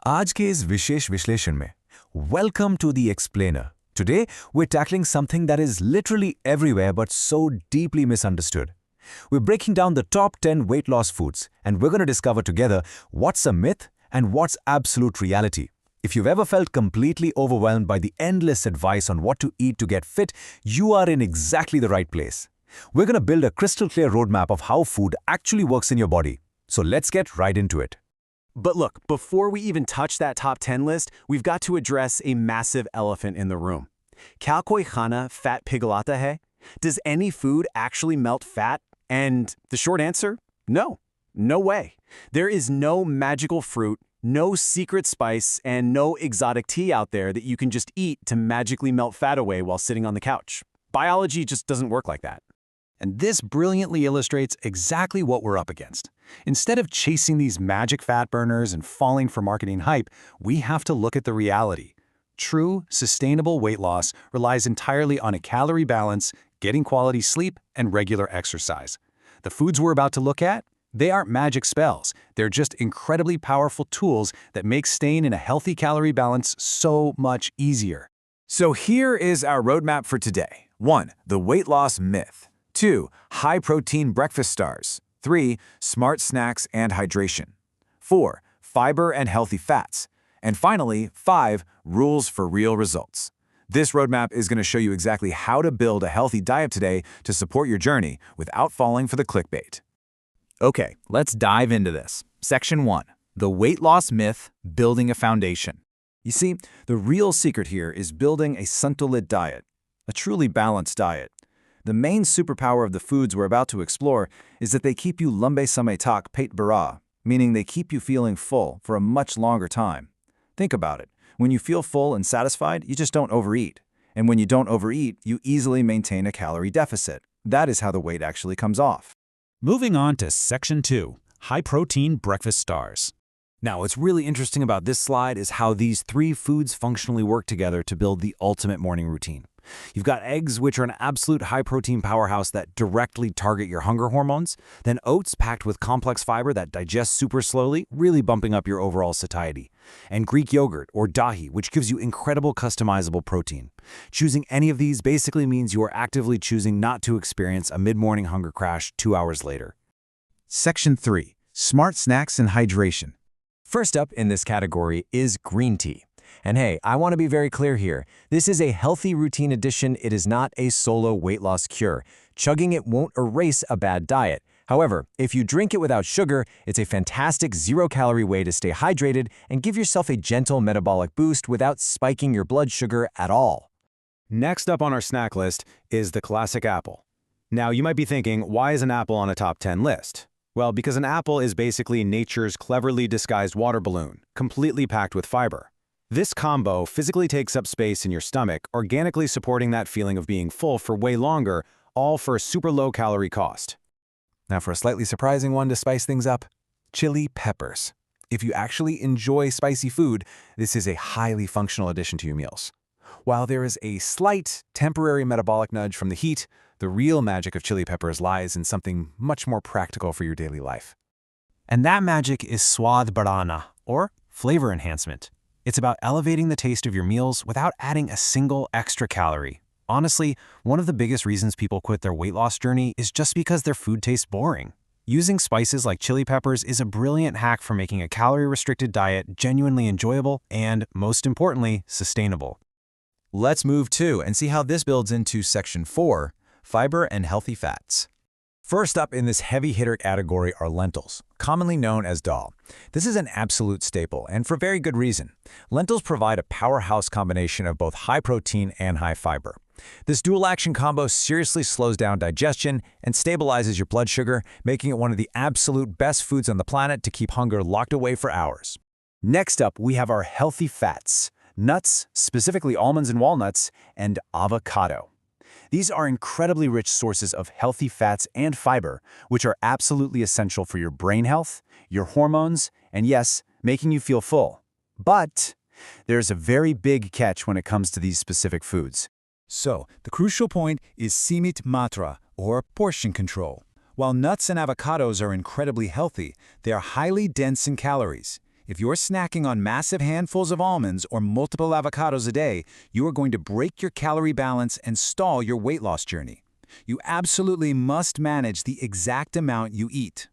आज के इस विशेष विश्लेषण में Welcome to the Explainer. Today we're tackling something that is literally everywhere but so deeply misunderstood. We're breaking down the top 10 weight loss foods and we're going to discover together what's a myth and what's absolute reality. If you've ever felt completely overwhelmed by the endless advice on what to eat to get fit, you are in exactly the right place. We're going to build a crystal clear roadmap of how food actually works in your body. So let's get right into it. But look, before we even touch that top 10 list, we've got to address a massive elephant in the room. Kya koi khana fat pigalata hai? Does any food actually melt fat? And the short answer? No. No way. There is no magical fruit, no secret spice, and no exotic tea out there that you can just eat to magically melt fat away while sitting on the couch. Biology just doesn't work like that. And this brilliantly illustrates exactly what we're up against. Instead of chasing these magic fat burners and falling for marketing hype, we have to look at the reality. True, sustainable weight loss relies entirely on a calorie balance, getting quality sleep, and regular exercise. The foods we're about to look at, they aren't magic spells. They're just incredibly powerful tools that make staying in a healthy calorie balance so much easier. So here is our roadmap for today. 1. The weight loss myth. 2. High-protein breakfast stars. 3. Smart snacks and hydration. 4. Fiber and healthy fats. And finally, 5. Rules for real results. This roadmap is going to show you exactly how to build a healthy diet today to support your journey without falling for the clickbait. Okay, let's dive into this. Section 1. The weight loss myth, building a foundation. You see, the real secret here is building a Santulit diet, a truly balanced diet. The main superpower of the foods we're about to explore is that they keep you lambe samay tak pait bara, meaning they keep you feeling full for a much longer time. Think about it. When you feel full and satisfied, you just don't overeat. And when you don't overeat, you easily maintain a calorie deficit. That is how the weight actually comes off. Moving on to Section 2, high-protein breakfast stars. Now, what's really interesting about this slide is how these three foods functionally work together to build the ultimate morning routine. You've got eggs, which are an absolute high-protein powerhouse that directly target your hunger hormones, then oats packed with complex fiber that digest super slowly, really bumping up your overall satiety, and Greek yogurt, or dahi, which gives you incredible customizable protein. Choosing any of these basically means you are actively choosing not to experience a mid-morning hunger crash 2 hours later. Section 3. Smart snacks and hydration. First up in this category is green tea. And hey, I want to be very clear here. This is a healthy routine addition. It is not a solo weight loss cure. Chugging it won't erase a bad diet. However, if you drink it without sugar, it's a fantastic zero-calorie way to stay hydrated and give yourself a gentle metabolic boost without spiking your blood sugar at all. Next up on our snack list is the classic apple. Now, you might be thinking, why is an apple on a top 10 list? Well, because an apple is basically nature's cleverly disguised water balloon, completely packed with fiber. This combo physically takes up space in your stomach, organically supporting that feeling of being full for way longer, all for a super low-calorie cost. Now for a slightly surprising one to spice things up, chili peppers. If you actually enjoy spicy food, this is a highly functional addition to your meals. While there is a slight temporary metabolic nudge from the heat, the real magic of chili peppers lies in something much more practical for your daily life. And that magic is swad barana, or flavor enhancement. It's about elevating the taste of your meals without adding a single extra calorie. Honestly, one of the biggest reasons people quit their weight loss journey is just because their food tastes boring. Using spices like chili peppers is a brilliant hack for making a calorie-restricted diet genuinely enjoyable and, most importantly, sustainable. Let's move to and see how this builds into Section 4, fiber and healthy fats. First up in this heavy hitter category are lentils, commonly known as dal. This is an absolute staple, and for very good reason. Lentils provide a powerhouse combination of both high protein and high fiber. This dual action combo seriously slows down digestion and stabilizes your blood sugar, making it one of the absolute best foods on the planet to keep hunger locked away for hours. Next up, we have our healthy fats, nuts, specifically almonds and walnuts, and avocado. These are incredibly rich sources of healthy fats and fiber, which are absolutely essential for your brain health, your hormones, and yes, making you feel full. But there's a very big catch when it comes to these specific foods. So, the crucial point is Simit Matra, or portion control. While nuts and avocados are incredibly healthy, they are highly dense in calories. If you're snacking on massive handfuls of almonds or multiple avocados a day, you are going to break your calorie balance and stall your weight loss journey. You absolutely must manage the exact amount you eat.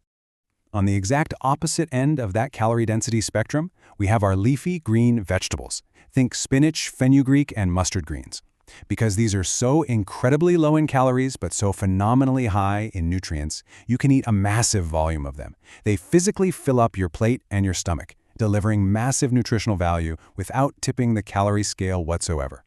On the exact opposite end of that calorie density spectrum, we have our leafy green vegetables. Think spinach, fenugreek, and mustard greens. Because these are so incredibly low in calories but so phenomenally high in nutrients, you can eat a massive volume of them. They physically fill up your plate and your stomach, delivering massive nutritional value without tipping the calorie scale whatsoever.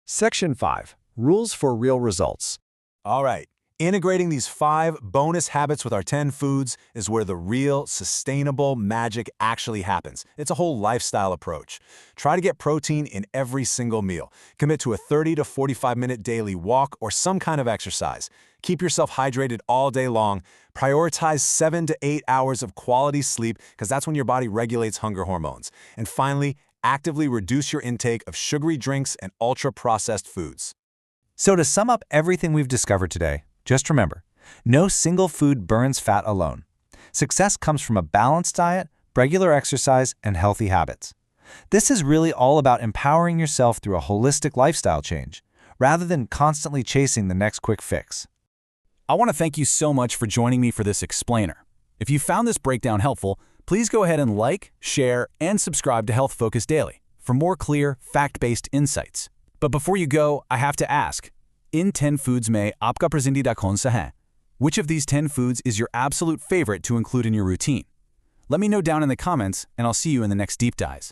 Section 5. Rules for real results. All right. Integrating these 5 bonus habits with our 10 foods is where the real, sustainable magic actually happens. It's a whole lifestyle approach. Try to get protein in every single meal. Commit to a 30 to 45-minute daily walk or some kind of exercise. Keep yourself hydrated all day long. Prioritize 7 to 8 hours of quality sleep because that's when your body regulates hunger hormones. And finally, actively reduce your intake of sugary drinks and ultra-processed foods. So to sum up everything we've discovered today, just remember, no single food burns fat alone. Success comes from a balanced diet, regular exercise, and healthy habits. This is really all about empowering yourself through a holistic lifestyle change, rather than constantly chasing the next quick fix. I want to thank you so much for joining me for this explainer. If you found this breakdown helpful, please go ahead and like, share, and subscribe to Health Focus Daily for more clear, fact-based insights. But before you go, I have to ask, in 10 foods में आपका पसंदीदा कौन सा है? Which of these 10 foods is your absolute favorite to include in your routine? Let me know down in the comments, and I'll see you in the next Deep Dives.